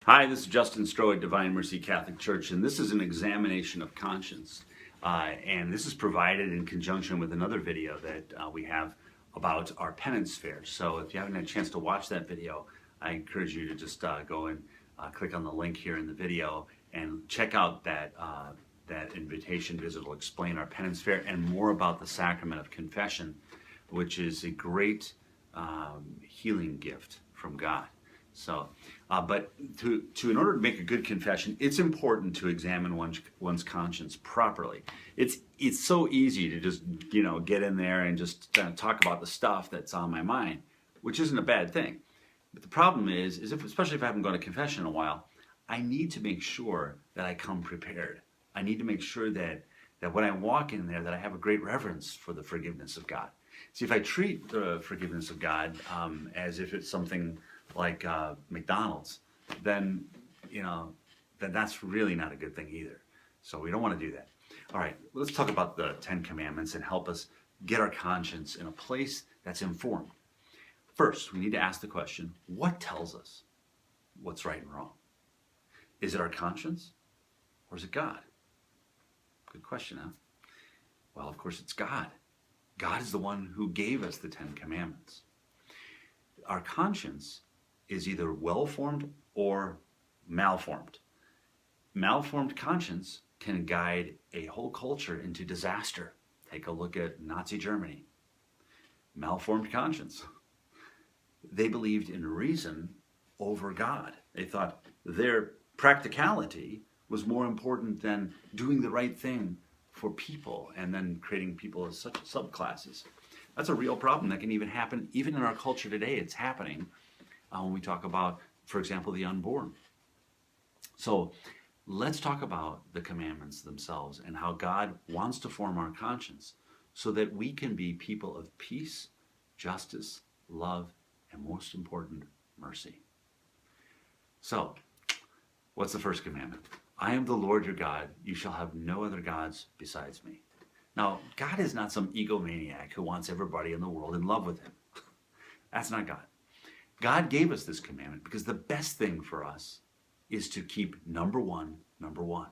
Hi, this is Justin Stroh at Divine Mercy Catholic Church, and this is an examination of conscience. And this is provided in conjunction with another video that we have about our penance fair. So if you haven't had a chance to watch that video, I encourage you to just go and click on the link here in the video and check out that invitation visit. It'll explain our penance fair and more about the sacrament of confession, which is a great healing gift from God. So, but in order to make a good confession, it's important to examine one's conscience properly. It's so easy to just get in there and just kind of talk about the stuff that's on my mind, which isn't a bad thing. But the problem is especially if I haven't gone to confession in a while, I need to make sure that I come prepared. I need to make sure that when I walk in there, that I have a great reverence for the forgiveness of God. See, if I treat the forgiveness of God as if it's something like McDonald's, then that's really not a good thing either. So we don't want to do that. All right, let's talk about the 10 Commandments and help us get our conscience in a place that's informed. First, we need to ask the question, what tells us what's right and wrong? Is it our conscience or is it God? Good question, huh? Well, of course, it's God. God is the one who gave us the 10 Commandments. Our conscience is either well-formed or malformed. Malformed conscience can guide a whole culture into disaster. Take a look at Nazi Germany. Malformed conscience. They believed in reason over God. They thought their practicality was more important than doing the right thing for people and then creating people as such subclasses. That's a real problem that can even happen even in our culture today. It's happening when we talk about, for example, the unborn. So let's talk about the commandments themselves and how God wants to form our conscience so that we can be people of peace, justice, love, and most important, mercy. So, what's the first commandment? I am the Lord your God. You shall have no other gods besides me. Now, God is not some egomaniac who wants everybody in the world in love with him. That's not God. God gave us this commandment because the best thing for us is to keep number one, number one.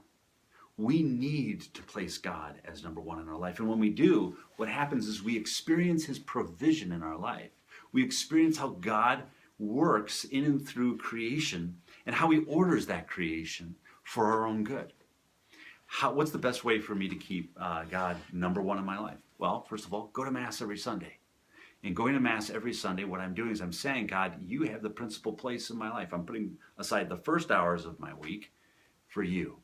We need to place God as number one in our life. And when we do, what happens is we experience his provision in our life. We experience how God works in and through creation and how he orders that creation for our own good. What's the best way for me to keep God number one in my life? Well, first of all, go to Mass every Sunday. And going to Mass every Sunday, what I'm doing is I'm saying, God, you have the principal place in my life. I'm putting aside the first hours of my week for you.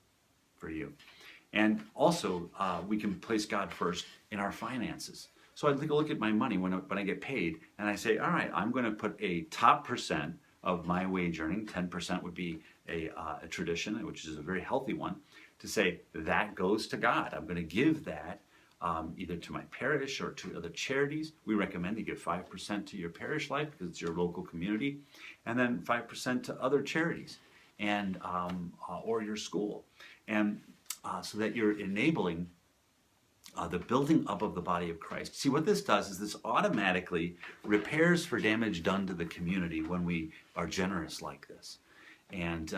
And also, we can place God first in our finances. So I take a look at my money when I get paid, and I say, all right, I'm going to put a top percent of my wage earning, 10% would be a tradition, which is a very healthy one, to say that goes to God. I'm going to give that either to my parish or to other charities. We recommend you give 5% to your parish life because it's your local community, and then 5% to other charities and or your school, and so that you're enabling the building up of the body of Christ. See, what this does is this automatically repairs for damage done to the community when we are generous like this. And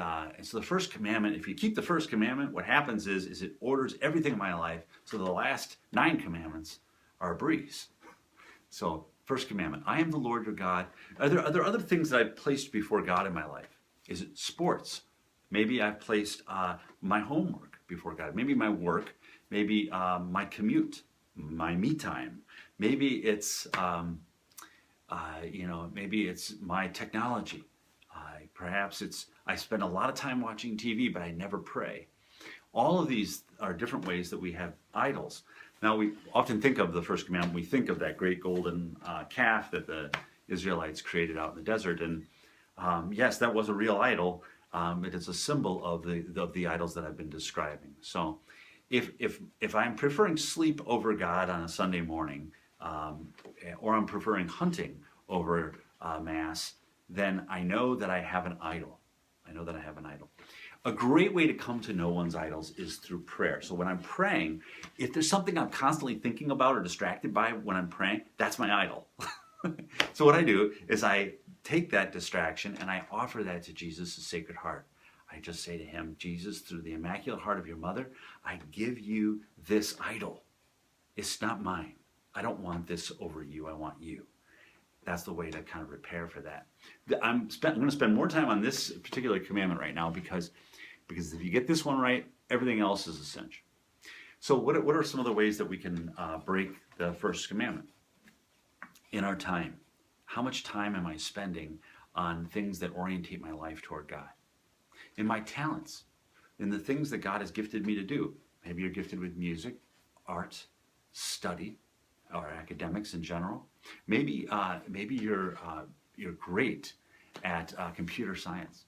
so the first commandment, if you keep the first commandment, what happens is it orders everything in my life, so the last 9 commandments are a breeze. So first commandment, I am the Lord your God. Are there other things that I've placed before God in my life? Is it sports? Maybe I've placed my homework before God. Maybe my work. Maybe my commute, my me time. Maybe it's maybe it's my technology. Perhaps I spend a lot of time watching TV, but I never pray. All of these are different ways that we have idols. Now, we often think of the first commandment, we think of that great golden calf that the Israelites created out in the desert. And yes, that was a real idol, but it's a symbol of the idols that I've been describing. So if I'm preferring sleep over God on a Sunday morning, or I'm preferring hunting over Mass, then I know that I have an idol. A great way to come to know one's idols is through prayer. So when I'm praying, if there's something I'm constantly thinking about or distracted by when I'm praying, that's my idol. So what I do is I take that distraction and I offer that to Jesus' Sacred Heart. I just say to him, Jesus, through the Immaculate Heart of your mother, I give you this idol. It's not mine. I don't want this over you. I want you. That's the way to kind of repair for that. I'm going to spend more time on this particular commandment right now because if you get this one right, everything else is a cinch. So what are some of the ways that we can break the first commandment? In our time. How much time am I spending on things that orientate my life toward God? In my talents, in the things that God has gifted me to do. Maybe you're gifted with music, art, study, or academics in general. Maybe you're great at computer science.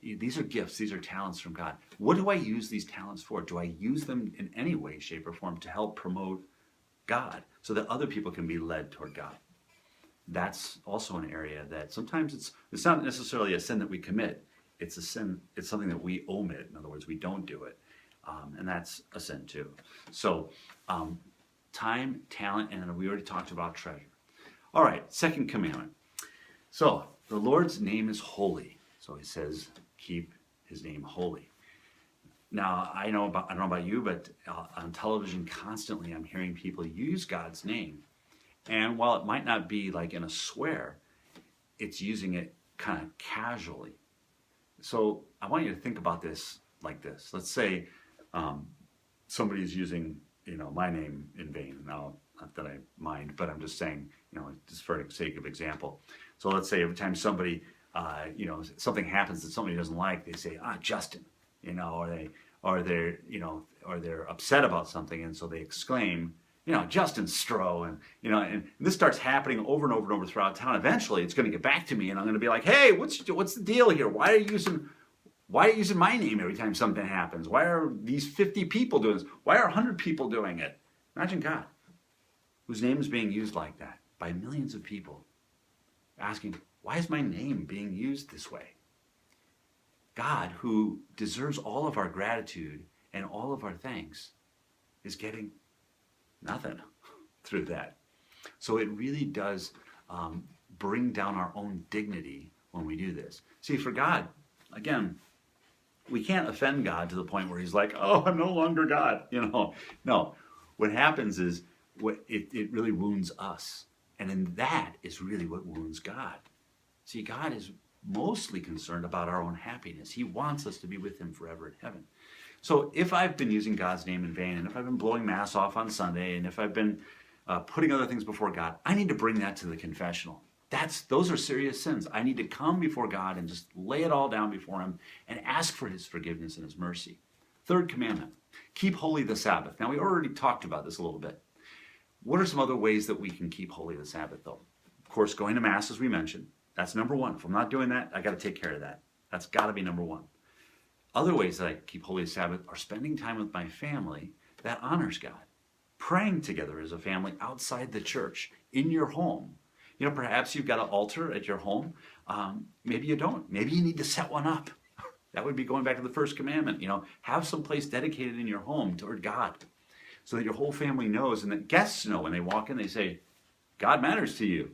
These are gifts, these are talents from God. What do I use these talents for? Do I use them in any way, shape, or form to help promote God so that other people can be led toward God? That's also an area that sometimes it's not necessarily a sin that we commit. It's a sin, it's something that we omit. In other words, we don't do it. And that's a sin too. So time, talent, and then we already talked about treasure. All right, second commandment. So the Lord's name is holy. So he says, keep his name holy. Now, I don't know about you, but on television constantly I'm hearing people use God's name. And while it might not be like in a swear, it's using it kind of casually. So I want you to think about this like this. Let's say somebody's using, my name in vain. Now, not that I mind, but I'm just saying, just for the sake of example. So let's say every time somebody, something happens that somebody doesn't like, they say, Justin, or they're upset about something, and so they exclaim, Justin Stroh, and this starts happening over and over and over throughout town. Eventually, it's going to get back to me, and I'm going to be like, hey, what's the deal here? Why are you using my name every time something happens? Why are these 50 people doing this? Why are 100 people doing it? Imagine God, whose name is being used like that by millions of people, asking, why is my name being used this way? God, who deserves all of our gratitude and all of our thanks, is getting nothing through that. So it really does bring down our own dignity when we do this. See, for God, again, we can't offend God to the point where he's like, oh, I'm no longer God. No. What happens is it really wounds us. And then that is really what wounds God. See, God is mostly concerned about our own happiness. He wants us to be with him forever in heaven. So if I've been using God's name in vain, and if I've been blowing Mass off on Sunday, and if I've been putting other things before God, I need to bring that to the confessional. Those are serious sins. I need to come before God and just lay it all down before him and ask for his forgiveness and his mercy. Third commandment, keep holy the Sabbath. Now, we already talked about this a little bit. What are some other ways that we can keep holy the Sabbath, though? Of course, going to Mass, as we mentioned. That's number one. If I'm not doing that, I got to take care of that. That's got to be number one. Other ways that I keep holy the Sabbath are spending time with my family that honors God. Praying together as a family outside the church, in your home. Perhaps you've got an altar at your home. Maybe you don't. Maybe you need to set one up. That would be going back to the first commandment. Have some place dedicated in your home toward God so that your whole family knows and that guests know when they walk in, they say, God matters to you.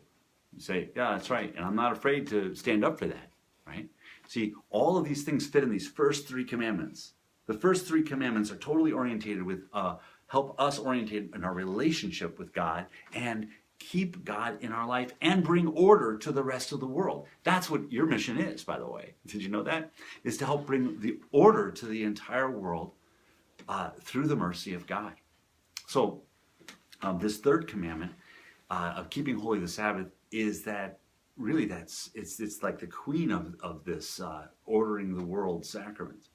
You say, yeah, that's right. And I'm not afraid to stand up for that, right? See, all of these things fit in these first three commandments. The first three commandments are totally orientated with, help us orientate in our relationship with God and keep God in our life and bring order to the rest of the world. That's what your mission is, by the way. Did you know that? Is to help bring the order to the entire world through the mercy of God. So this third commandment of keeping holy the Sabbath is that really it's like the queen of this ordering the world sacrament.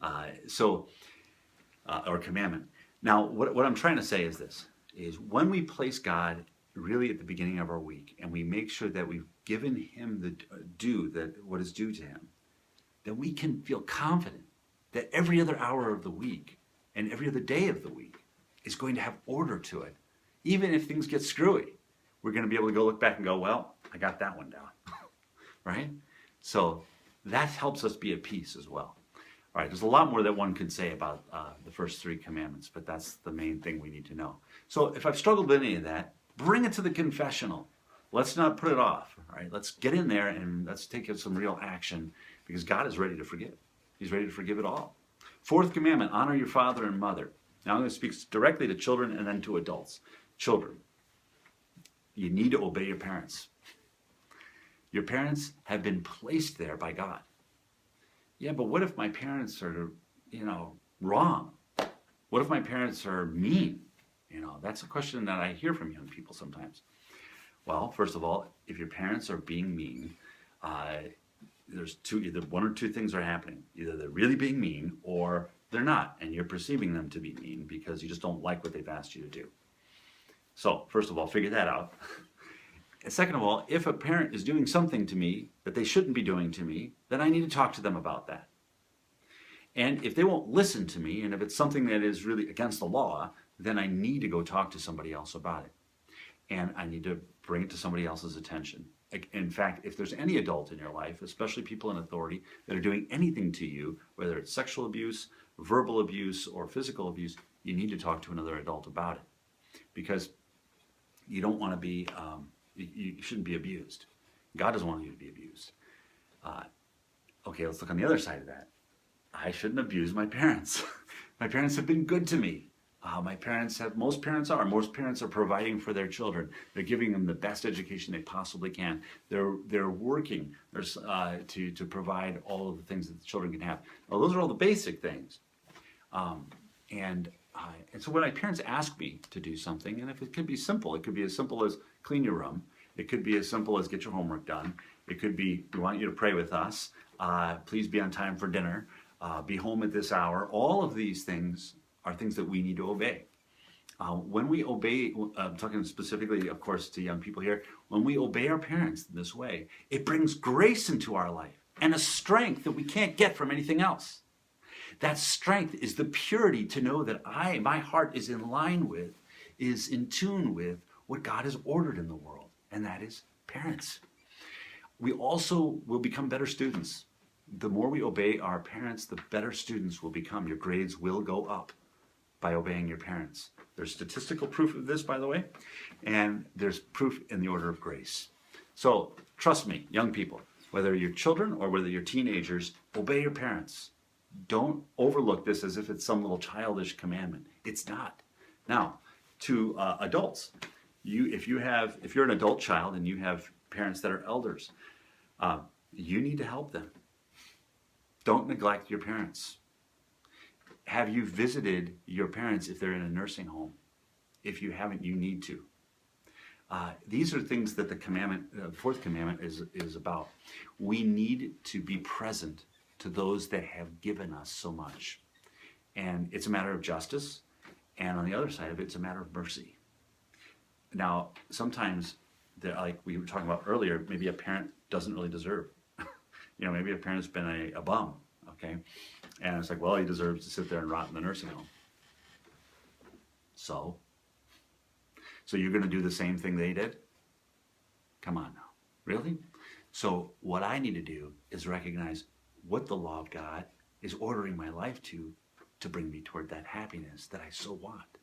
Or commandment. Now, what I'm trying to say is this, is when we place God really at the beginning of our week and we make sure that we've given him what is due to him, then we can feel confident that every other hour of the week and every other day of the week is going to have order to it. Even if things get screwy, we're going to be able to go look back and go, well, I got that one down, right? So that helps us be at peace as well. All right, there's a lot more that one could say about the first three commandments, but that's the main thing we need to know. So if I've struggled with any of that, bring it to the confessional. Let's not put it off, all right? Let's get in there and let's take some real action because God is ready to forgive. He's ready to forgive it all. Fourth commandment, honor your father and mother. Now I'm going to speak directly to children and then to adults. Children, you need to obey your parents. Your parents have been placed there by God. Yeah, but what if my parents are, wrong? What if my parents are mean? That's a question that I hear from young people sometimes. Well, first of all, if your parents are being mean, there's either one or two things are happening. Either they're really being mean or they're not, and you're perceiving them to be mean because you just don't like what they've asked you to do. So, first of all, figure that out. Second of all, if a parent is doing something to me that they shouldn't be doing to me, then I need to talk to them about that. And if they won't listen to me, and if it's something that is really against the law, then I need to go talk to somebody else about it. And I need to bring it to somebody else's attention. In fact, if there's any adult in your life, especially people in authority, that are doing anything to you, whether it's sexual abuse, verbal abuse, or physical abuse, you need to talk to another adult about it. Because you don't want to be, you shouldn't be abused. God doesn't want you to be abused. Okay, let's look on the other side of that. I shouldn't abuse my parents. My parents have been good to me. Most parents are providing for their children. They're giving them the best education they possibly can. They're working to provide all of the things that the children can have. Well, those are all the basic things. And so when my parents ask me to do something, and if it could be simple, it could be as simple as clean your room. It could be as simple as get your homework done. It could be, we want you to pray with us. Please be on time for dinner. Be home at this hour. All of these things are things that we need to obey. When we obey, I'm talking specifically, of course, to young people here, when we obey our parents in this way, it brings grace into our life and a strength that we can't get from anything else. That strength is the purity to know that my heart is in tune with what God has ordered in the world, and that is parents. We also will become better students. The more we obey our parents, the better students we'll become. Your grades will go up by obeying your parents. There's statistical proof of this, by the way, and there's proof in the order of grace. So trust me, young people, whether you're children or whether you're teenagers, obey your parents. Don't overlook this as if it's some little childish commandment. It's not. Now, to adults, if you're an adult child and you have parents that are elders, you need to help them. Don't neglect your parents. Have you visited your parents if they're in a nursing home? If you haven't, you need to. These are things that the fourth commandment is about. We need to be present to those that have given us so much. And it's a matter of justice. And on the other side of it, it's a matter of mercy. Now, sometimes, like we were talking about earlier, maybe a parent doesn't really deserve. Maybe a parent's been a bum, okay? And it's like, well, he deserves to sit there and rot in the nursing home. So you're going to do the same thing they did? Come on now. Really? So what I need to do is recognize what the law of God is ordering my life to bring me toward that happiness that I so want.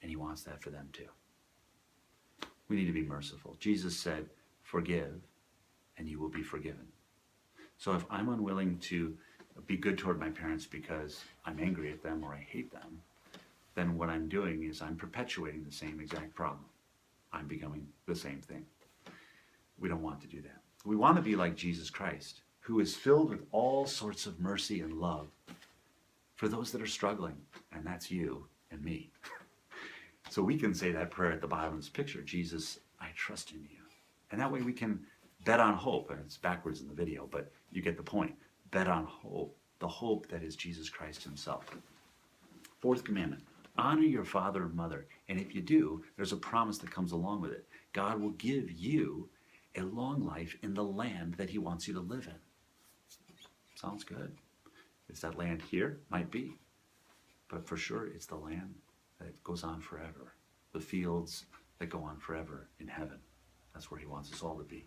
And he wants that for them too. We need to be merciful. Jesus said, forgive, and you will be forgiven. So if I'm unwilling to be good toward my parents because I'm angry at them or I hate them, then what I'm doing is I'm perpetuating the same exact problem. I'm becoming the same thing. We don't want to do that. We want to be like Jesus Christ, who is filled with all sorts of mercy and love for those that are struggling, and that's you and me. So we can say that prayer at the bottom of this picture, Jesus, I trust in you. And that way we can bet on hope, and it's backwards in the video, but you get the point. Bet on hope, the hope that is Jesus Christ himself. Fourth commandment, honor your father and mother. And if you do, there's a promise that comes along with it. God will give you a long life in the land that he wants you to live in. Sounds good. Is that land here? Might be. But for sure, it's the land that goes on forever. The fields that go on forever in heaven. That's where he wants us all to be.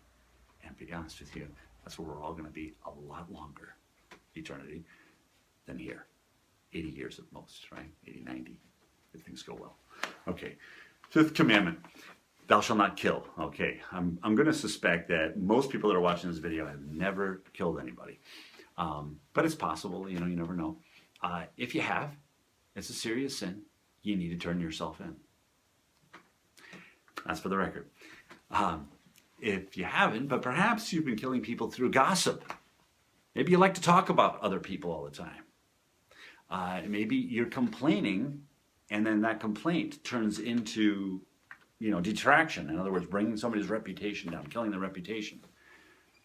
And to be honest with you, that's where we're all going to be a lot longer, eternity, than here. 80 years at most, right? 80, 90, if things go well. Okay, fifth commandment, thou shalt not kill. Okay, I'm going to suspect that most people that are watching this video have never killed anybody. But it's possible, you never know. If you have, it's a serious sin. You need to turn yourself in. That's for the record. If you haven't, but perhaps you've been killing people through gossip. Maybe you like to talk about other people all the time. Maybe you're complaining, and then that complaint turns into, detraction. In other words, bringing somebody's reputation down, killing their reputation.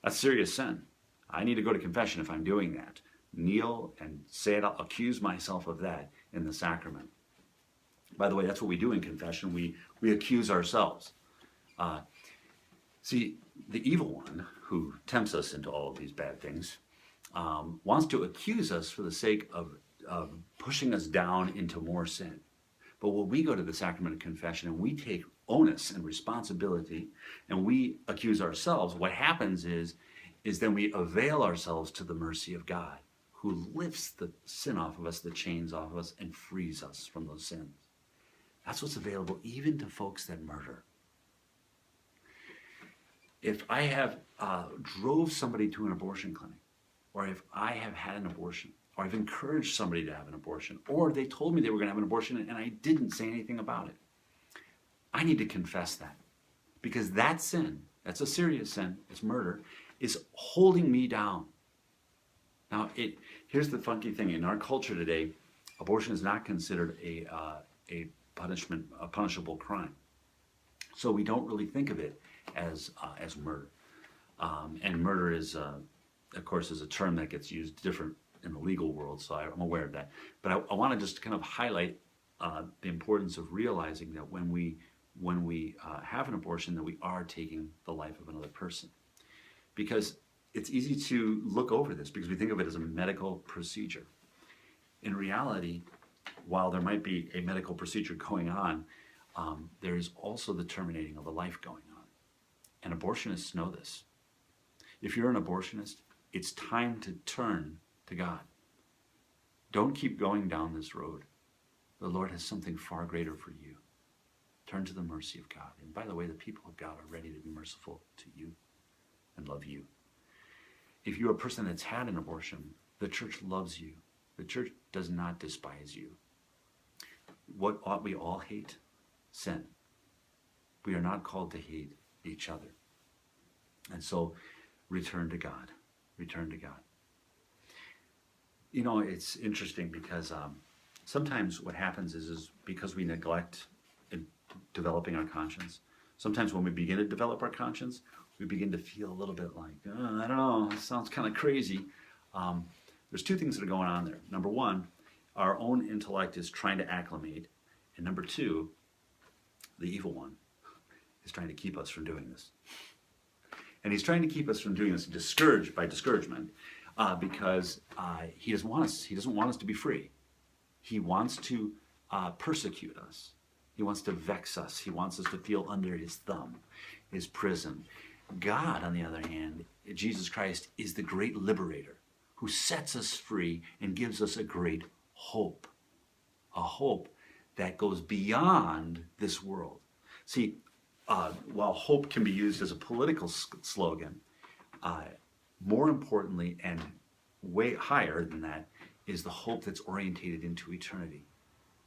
That's serious sin. I need to go to confession if I'm doing that. Kneel and say it. I'll accuse myself of that in the sacrament. By the way, that's what we do in confession. We accuse ourselves. See, the evil one who tempts us into all of these bad things wants to accuse us for the sake of pushing us down into more sin. But when we go to the sacrament of confession and we take onus and responsibility and we accuse ourselves, what happens is then we avail ourselves to the mercy of God, who lifts the sin off of us, the chains off of us, and frees us from those sins. That's what's available even to folks that murder. If I have drove somebody to an abortion clinic, or if I have had an abortion, or I've encouraged somebody to have an abortion, or they told me they were going to have an abortion and I didn't say anything about it, I need to confess that. Because that sin, that's a serious sin, it's murder, is holding me down. Now, here's the funky thing. In our culture today, abortion is not considered a punishable crime. So we don't really think of it as murder. And murder is, of course, is a term that gets used different in the legal world, so I'm aware of that. But I want to just kind of highlight the importance of realizing that when we have an abortion, that we are taking the life of another person. Because it's easy to look over this because we think of it as a medical procedure. In reality, while there might be a medical procedure going on, there is also the terminating of a life going on. And abortionists know this. If you're an abortionist, it's time to turn to God. Don't keep going down this road. The Lord has something far greater for you. Turn to the mercy of God. And by the way, the people of God are ready to be merciful to you and love you. If you're a person that's had an abortion, the church loves you. The church does not despise you. What ought we all hate? Sin. We are not called to hate each other. And so, return to God. Return to God. It's interesting because sometimes what happens is because we neglect developing our conscience, sometimes when we begin to develop our conscience, we begin to feel a little bit like, I don't know, it sounds kind of crazy. There's two things that are going on there. Number one, our own intellect is trying to acclimate. And number two, the evil one is trying to keep us from doing this. And he's trying to keep us from doing this discouraged by discouragement because he doesn't want us to be free. He wants to persecute us. He wants to vex us. He wants us to feel under his thumb, his prison. God, on the other hand, Jesus Christ, is the great liberator who sets us free and gives us a great hope. A hope that goes beyond this world. See, while hope can be used as a political slogan, more importantly and way higher than that is the hope that's orientated into eternity.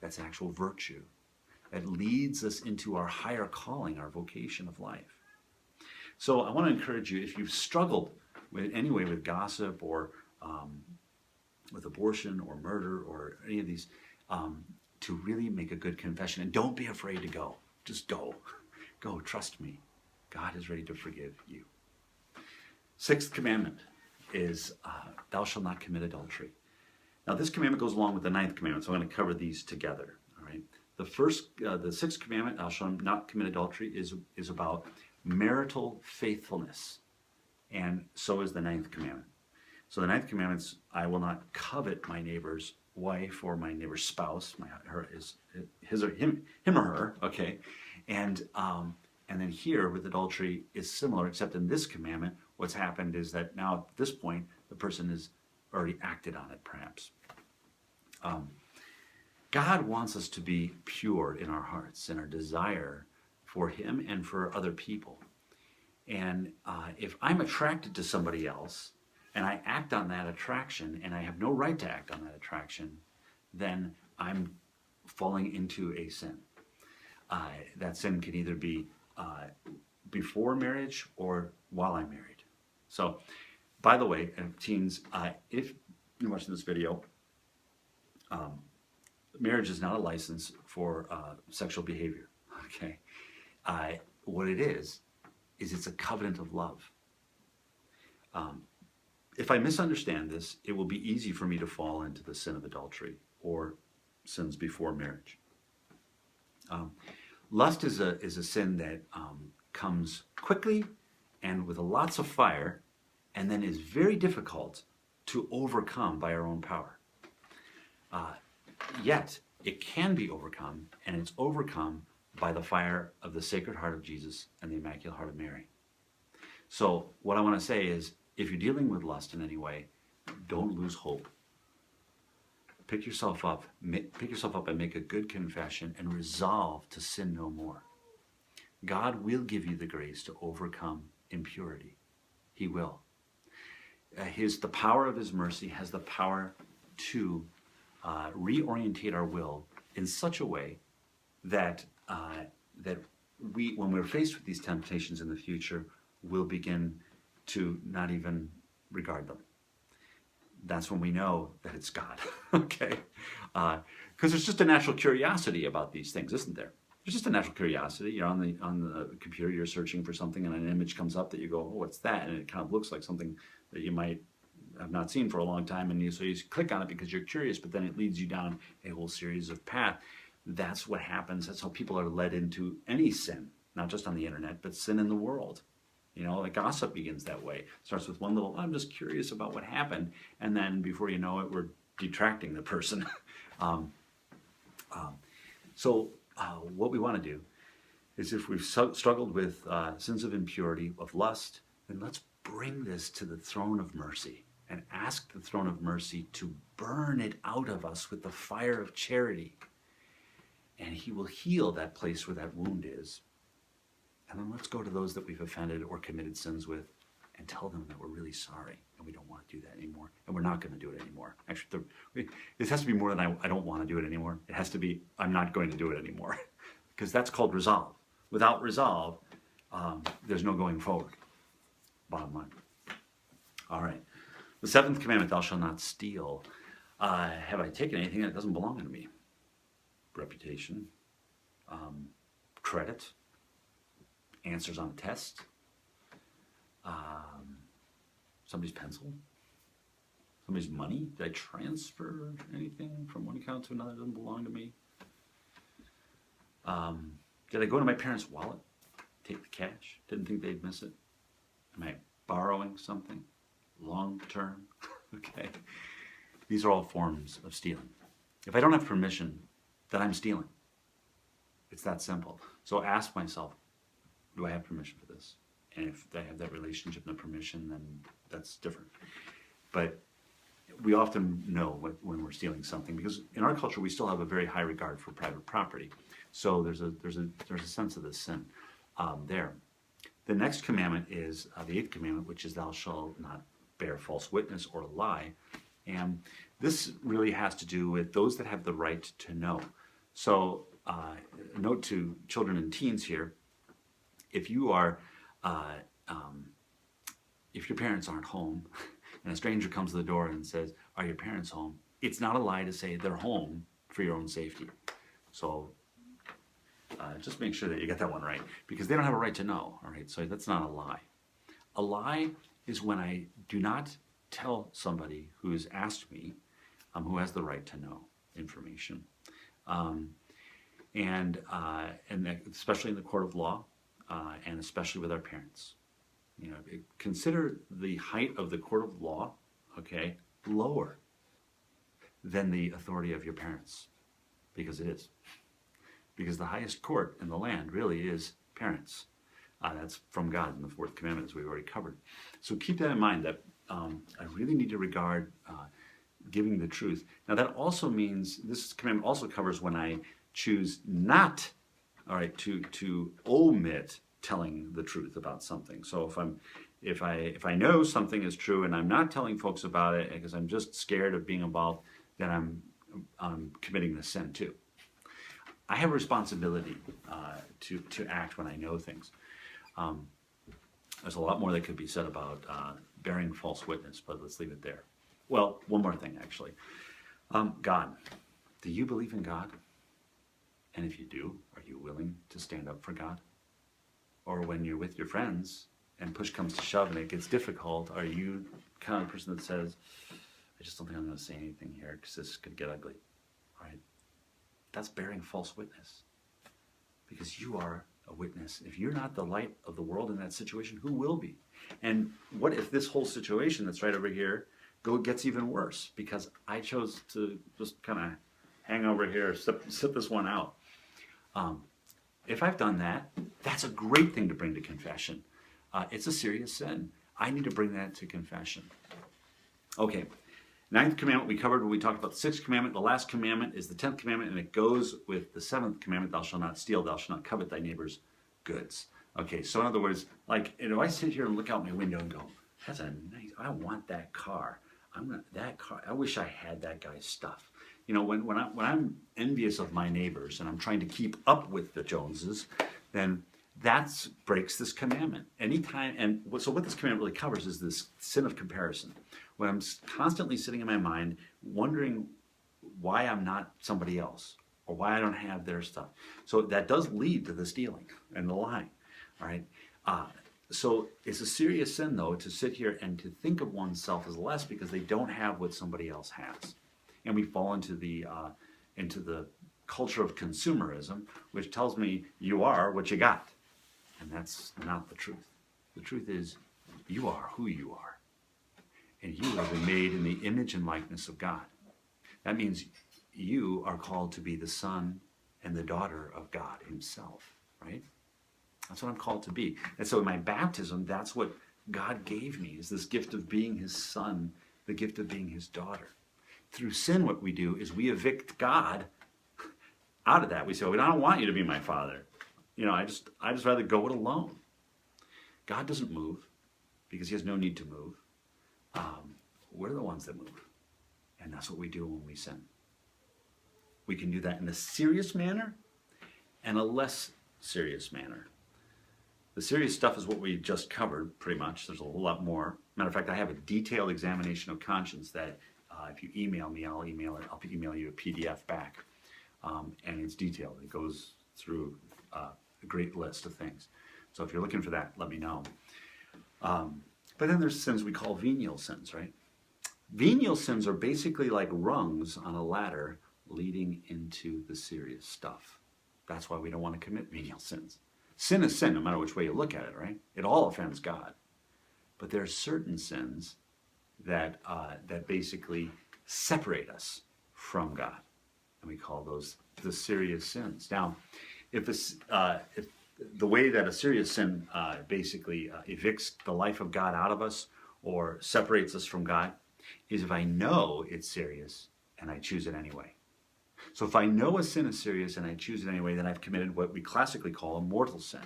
That's actual virtue. That leads us into our higher calling, our vocation of life. So I want to encourage you, if you've struggled with anyway with gossip or with abortion or murder or any of these, to really make a good confession. And don't be afraid to go. Just go. Go, trust me. God is ready to forgive you. Sixth commandment is, thou shalt not commit adultery. Now this commandment goes along with the ninth commandment, so I'm going to cover these together. All right. The sixth commandment, thou shalt not commit adultery, is about marital faithfulness. And so is the ninth commandment. So the ninth commandment is, I will not covet my neighbor's wife or my neighbor's spouse. Him or her, okay? And then here with adultery is similar, except in this commandment, what's happened is that now at this point, the person has already acted on it, perhaps. God wants us to be pure in our hearts and our desire for him and for other people. And if I'm attracted to somebody else, and I act on that attraction, and I have no right to act on that attraction, then I'm falling into a sin. That sin can either be before marriage or while I'm married. So, by the way, teens, if you're watching this video, marriage is not a license for sexual behavior, okay? What it is it's a covenant of love. If I misunderstand this, it will be easy for me to fall into the sin of adultery or sins before marriage. Lust is a sin that comes quickly and with lots of fire, and then is very difficult to overcome by our own power. Yet, it can be overcome, and it's overcome by the fire of the Sacred Heart of Jesus and the Immaculate Heart of Mary. So, what I want to say is, if you're dealing with lust in any way, don't lose hope. Pick yourself up and make a good confession and resolve to sin no more. God will give you the grace to overcome impurity. He will. The power of His mercy has the power to reorientate our will in such a way that we, when we're faced with these temptations in the future, will begin to not even regard them. That's when we know that it's God, okay? Because there's just a natural curiosity about these things, isn't there? There's just a natural curiosity. You're on the computer, you're searching for something, and an image comes up that you go, oh, what's that? And it kind of looks like something that you might have not seen for a long time, and so you click on it because you're curious, but then it leads you down a whole series of paths. That's what happens. That's how people are led into any sin, not just on the internet, but sin in the world. You know, like gossip begins that way. It starts with one little, I'm just curious about what happened, and then before you know it, we're detracting the person. So what we want to do is, if we've struggled with sins of impurity, of lust, then let's bring this to the throne of mercy and ask the throne of mercy to burn it out of us with the fire of charity. And He will heal that place where that wound is. And then let's go to those that we've offended or committed sins with and tell them that we're really sorry and we don't want to do that anymore, and we're not going to do it anymore. Actually, this has to be more than I don't want to do it anymore. It has to be, I'm not going to do it anymore, because that's called resolve. Without resolve, there's no going forward. Bottom line. All right. The seventh commandment, thou shalt not steal. Have I taken anything that doesn't belong to me? Reputation, credit, answers on a test, somebody's pencil, somebody's money. Did I transfer anything from one account to another that doesn't belong to me? Did I go to my parents' wallet, take the cash? Didn't think they'd miss it? Am I borrowing something long term? Okay. These are all forms of stealing. If I don't have permission, then I'm stealing. It's that simple. So ask myself, do I have permission for this? And if I have that relationship and the permission, then that's different. But we often know when we're stealing something, because in our culture we still have a very high regard for private property. So there's a sense of this sin there. The next commandment is the eighth commandment, which is thou shalt not bear false witness or lie. And this really has to do with those that have the right to know. So a note to children and teens here: if you are, if your parents aren't home, and a stranger comes to the door and says, "Are your parents home?" It's not a lie to say they're home for your own safety. So just make sure that you get that one right, because they don't have a right to know. All right, so that's not a lie. A lie is when I do not tell somebody who has asked me, who has the right to know information, and especially in the court of law, and especially with our parents. You know, consider the height of the court of law, okay, lower than the authority of your parents, because it is. Because the highest court in the land really is parents. That's from God in the fourth commandment, as we've already covered. So keep that in mind, that I really need to regard giving the truth. Now that also means, this commandment also covers when I choose not, all right, to omit telling the truth about something. So if I'm If I know something is true and I'm not telling folks about it because I'm just scared of being involved, then I'm committing the sin too. I have a responsibility to act when I know things. There's a lot more that could be said about bearing false witness, but let's leave it there. Well, one more thing actually. God. Do you believe in God? And if you do, are you willing to stand up for God? Or when you're with your friends and push comes to shove and it gets difficult, are you kind of the person that says, I just don't think I'm going to say anything here because this could get ugly, right? That's bearing false witness, because you are a witness. If you're not the light of the world in that situation, who will be? And what if this whole situation that's right over here gets even worse because I chose to just kind of hang over here, sit this one out? If I've done that, that's a great thing to bring to confession. It's a serious sin. I need to bring that to confession. Okay, 9th commandment we covered when we talked about the 6th commandment. The last commandment is the 10th commandment, and it goes with the 7th commandment, thou shalt not steal, thou shalt not covet thy neighbor's goods. Okay, so in other words, like, if I sit here and look out my window and go, that's a nice, I want that car. I wish I had that guy's stuff. You know, when I'm envious of my neighbors and I'm trying to keep up with the Joneses, then that breaks this commandment. Anytime, and so what this commandment really covers is this sin of comparison. When I'm constantly sitting in my mind wondering why I'm not somebody else or why I don't have their stuff. So that does lead to the stealing and the lying, all right? So it's a serious sin, though, to sit here and to think of oneself as less because they don't have what somebody else has. And we fall into the culture of consumerism, which tells me you are what you got. And that's not the truth. The truth is you are who you are. And you have been made in the image and likeness of God. That means you are called to be the son and the daughter of God himself, right? That's what I'm called to be. And so in my baptism, that's what God gave me, is this gift of being his son, the gift of being his daughter. Through sin, what we do is we evict God out of that. We say, well, I don't want you to be my father. You know, I just rather go it alone. God doesn't move because he has no need to move. We're the ones that move. And that's what we do when we sin. We can do that in a serious manner and a less serious manner. The serious stuff is what we just covered, pretty much. There's a whole lot more. Matter of fact, I have a detailed examination of conscience that if you email me, I'll email you a PDF back. And it's detailed. It goes through a great list of things. So if you're looking for that, let me know. But then there's sins we call venial sins, right? Venial sins are basically like rungs on a ladder leading into the serious stuff. That's why we don't want to commit venial sins. Sin is sin, no matter which way you look at it, right? It all offends God. But there are certain sins that basically separate us from God, and we call those the serious sins. Now, if the way that a serious sin basically evicts the life of God out of us or separates us from God is if I know it's serious and I choose it anyway. So if I know a sin is serious and I choose it anyway, then I've committed what we classically call a mortal sin,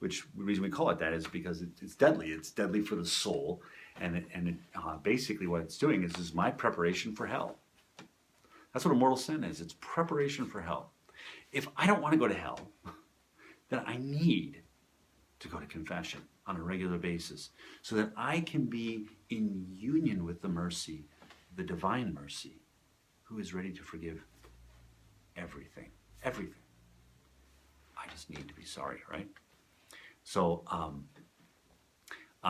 which the reason we call it that is because it's deadly. It's deadly for the soul, and basically what it's doing is my preparation for hell. That's what a mortal sin is. It's preparation for hell. If I don't want to go to hell, then I need to go to confession on a regular basis so that I can be in union with the mercy, the divine mercy, who is ready to forgive everything. Everything. I just need to be sorry, right? So,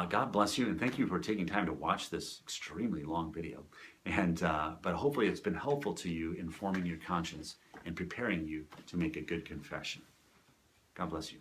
God bless you, and thank you for taking time to watch this extremely long video. And but hopefully it's been helpful to you in forming your conscience and preparing you to make a good confession. God bless you.